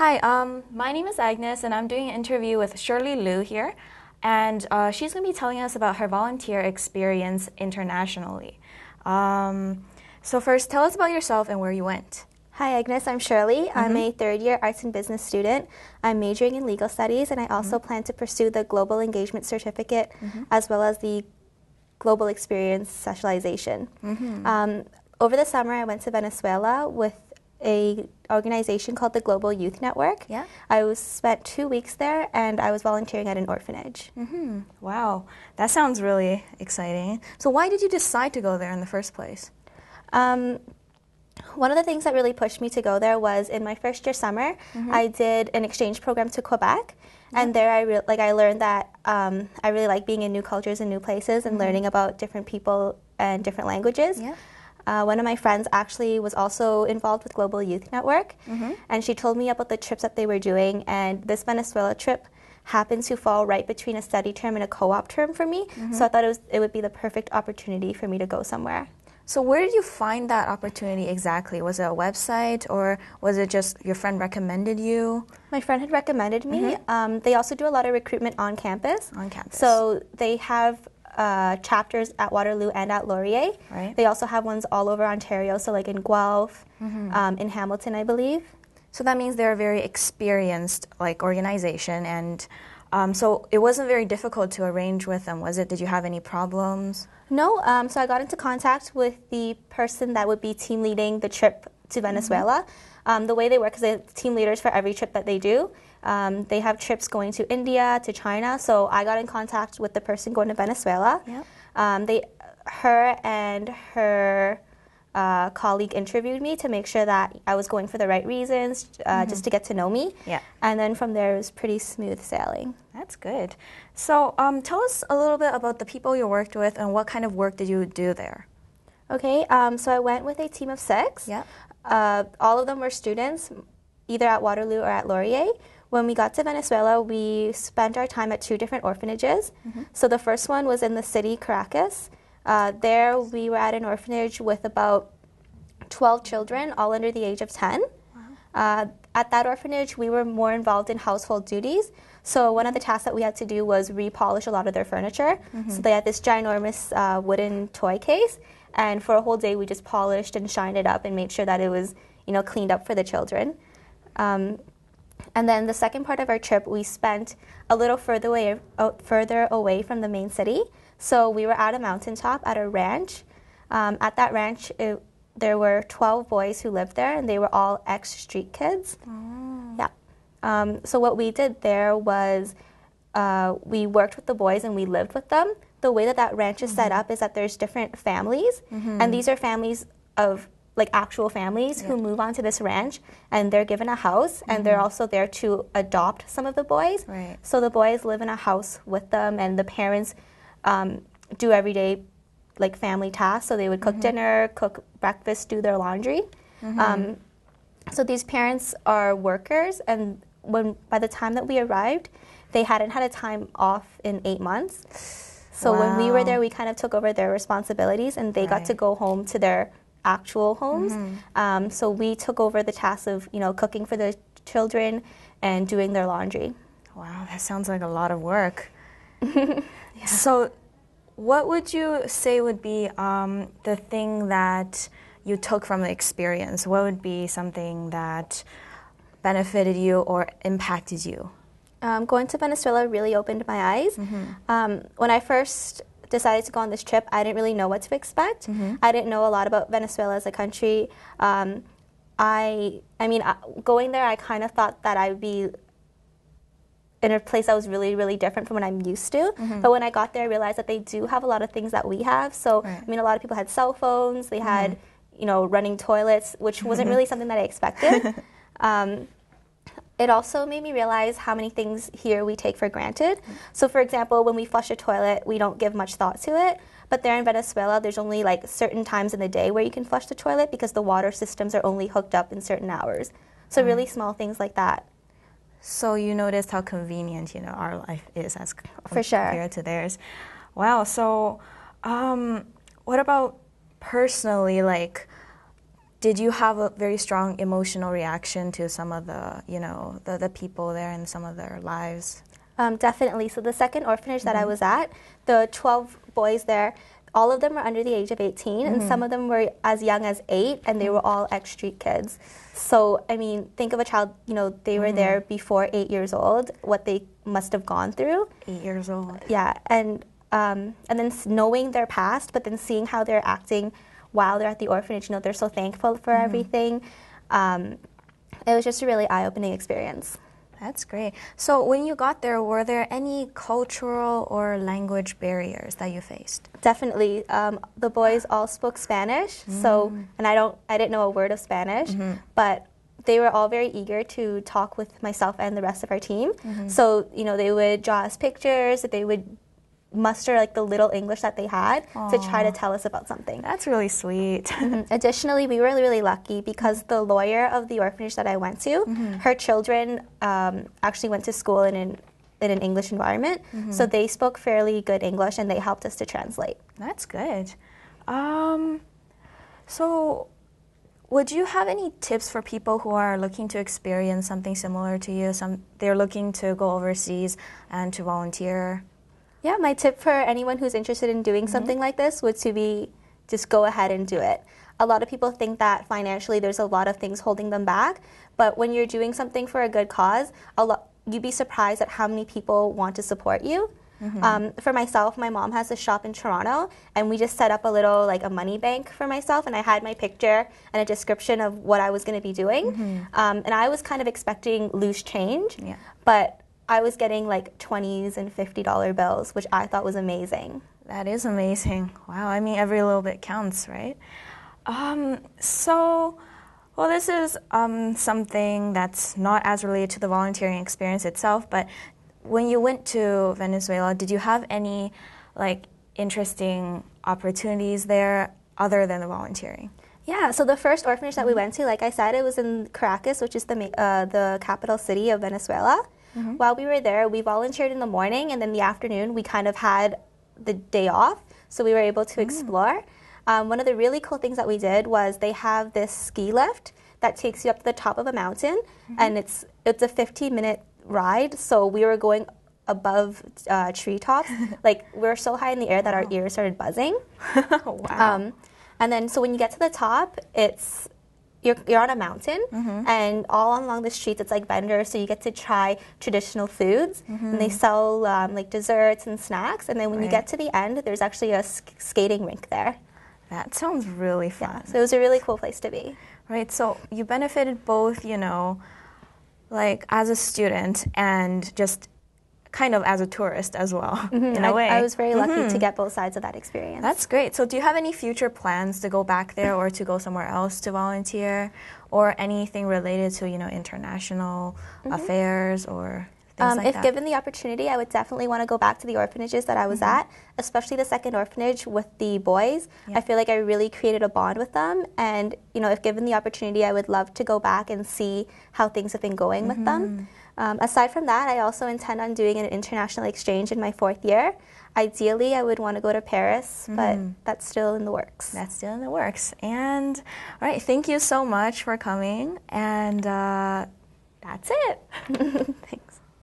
Hi, my name is Agnes, and I'm doing an interview with Shirley Luu here, and she's going to be telling us about her volunteer experience internationally. So first, tell us about yourself and where you went. Hi Agnes, I'm Shirley. I'm a third-year arts and business student. I'm majoring in legal studies, and I also plan to pursue the Global Engagement Certificate as well as the Global Experience Specialization. Over the summer, I went to Venezuela with a organization called the Global Youth Network. Yeah. I spent 2 weeks there, and I was volunteering at an orphanage. Wow, that sounds really exciting. So why did you decide to go there in the first place? One of the things that really pushed me to go there was in my first year summer, I did an exchange program to Quebec, and there I learned that I really like being in new cultures and new places and learning about different people and different languages. Yeah. One of my friends actually was also involved with Global Youth Network, and she told me about the trips that they were doing, and this Venezuela trip happened to fall right between a study term and a co-op term for me, so I thought it would be the perfect opportunity for me to go somewhere. So where did you find that opportunity exactly? Was it a website, or was it just your friend recommended you? My friend had recommended me. They also do a lot of recruitment on campus. On campus. So they have chapters at Waterloo and at Laurier. Right. They also have ones all over Ontario, so like in Guelph, in Hamilton, I believe. So that means they're a very experienced organization, and so it wasn't very difficult to arrange with them, was it? Did you have any problems? No, so I got into contact with the person that would be team leading the trip to Venezuela. The way they work is they have team leaders for every trip that they do. They have trips going to India, to China, so I got in contact with the person going to Venezuela. Yep. Her and her colleague interviewed me to make sure that I was going for the right reasons, just to get to know me. Yeah. And then from there, it was pretty smooth sailing. That's good. So tell us a little bit about the people you worked with and what kind of work did you do there? Okay, so I went with a team of 6. Yeah. All of them were students, either at Waterloo or at Laurier. When we got to Venezuela, we spent our time at 2 different orphanages. So the first one was in the city, Caracas. There we were at an orphanage with about 12 children, all under the age of 10. Wow. At that orphanage, we were more involved in household duties. So one of the tasks that we had to do was repolish a lot of their furniture. So they had this ginormous wooden toy case, and for a whole day we just polished and shined it up and made sure that it was, cleaned up for the children. And then the second part of our trip, we spent a little further away from the main city. So we were at a mountaintop at a ranch. At that ranch, there were 12 boys who lived there, and they were all ex-street kids. Yeah. So what we did there was we worked with the boys and we lived with them. The way that ranch is set up is that there's different families, and these are families of actual families who move onto this ranch, and they're given a house, and they're also there to adopt some of the boys. Right. So the boys live in a house with them, and the parents do everyday family tasks. So they would cook dinner, cook breakfast, do their laundry. So these parents are workers, and by the time that we arrived, they hadn't had a time off in 8 months. So when we were there, we kind of took over their responsibilities, and they got to go home to their actual homes. So we took over the task of cooking for the children and doing their laundry. Wow, that sounds like a lot of work. So what would you say would be the thing that you took from the experience? What would be something that benefited you or impacted you? Going to Venezuela really opened my eyes. When I first decided to go on this trip, I didn't really know what to expect. I didn't know a lot about Venezuela as a country. I mean, going there, I kind of thought that I would be in a place that was really, really different from what I'm used to. But when I got there, I realized that they do have a lot of things that we have. So, I mean, a lot of people had cell phones. They had, running toilets, which wasn't really something that I expected. It also made me realize how many things here we take for granted. So, for example, when we flush a toilet, we don't give much thought to it. But there in Venezuela, there's only certain times in the day where you can flush the toilet because the water systems are only hooked up in certain hours. So really small things like that. So you noticed how convenient, our life is as For sure. compared to theirs. Wow. So what about personally, did you have a very strong emotional reaction to some of the, the people there and some of their lives? Definitely. So the second orphanage that I was at, the 12 boys there, all of them were under the age of 18, and some of them were as young as 8, and they were all ex-street kids. So, I mean, think of a child, they were there before 8 years old, what they must have gone through. 8 years old. Yeah, and then knowing their past, but then seeing how they're acting while they're at the orphanage, they're so thankful for everything. It was just a really eye-opening experience. That's great. So when you got there, were there any cultural or language barriers that you faced? Definitely. The boys all spoke Spanish, and I didn't know a word of Spanish, but they were all very eager to talk with myself and the rest of our team. So, they would draw us pictures, they would muster like the little English that they had to try to tell us about something. That's really sweet. Additionally, we were really lucky because the lawyer of the orphanage that I went to, her children actually went to school in an English environment, so they spoke fairly good English and they helped us to translate. That's good. So would you have any tips for people who are looking to experience something similar to you? They're looking to go overseas and to volunteer? Yeah, my tip for anyone who's interested in doing something like this would to be just go ahead and do it. A lot of people think that financially there's a lot of things holding them back, but when you're doing something for a good cause, you'd be surprised at how many people want to support you. For myself, my mom has a shop in Toronto, and we just set up a money bank for myself, and I had my picture and a description of what I was going to be doing. And I was kind of expecting loose change, but I was getting like $20s and $50 bills, which I thought was amazing. That is amazing. Wow, I mean, every little bit counts, right? This is something that's not as related to the volunteering experience itself, but when you went to Venezuela, did you have any interesting opportunities there other than the volunteering? Yeah, so the first orphanage that we went to, like I said, it was in Caracas, which is the capital city of Venezuela. While we were there, we volunteered in the morning, and then the afternoon we kind of had the day off, so we were able to explore. One of the really cool things that we did was they have this ski lift that takes you up to the top of a mountain, and it's a 15-minute ride, so we were going above treetops. We were so high in the air that our ears started buzzing. Wow. And then, so when you get to the top, you're on a mountain, and all along the streets it's like vendors, so you get to try traditional foods, and they sell desserts and snacks, and then when you get to the end, there's actually a skating rink there. That sounds really fun. Yeah, so it was a really cool place to be. Right, so you benefited both, as a student and just kind of as a tourist as well, in a way. I was very lucky to get both sides of that experience. That's great. So do you have any future plans to go back there or to go somewhere else to volunteer, or anything related to, international affairs or things like that? If given the opportunity, I would definitely want to go back to the orphanages that I was at, especially the second orphanage with the boys. I feel like I really created a bond with them, and, if given the opportunity, I would love to go back and see how things have been going with them. Aside from that, I also intend on doing an international exchange in my 4th year. Ideally, I would want to go to Paris, but that's still in the works. That's still in the works. And, all right, thank you so much for coming, and that's it. Thanks.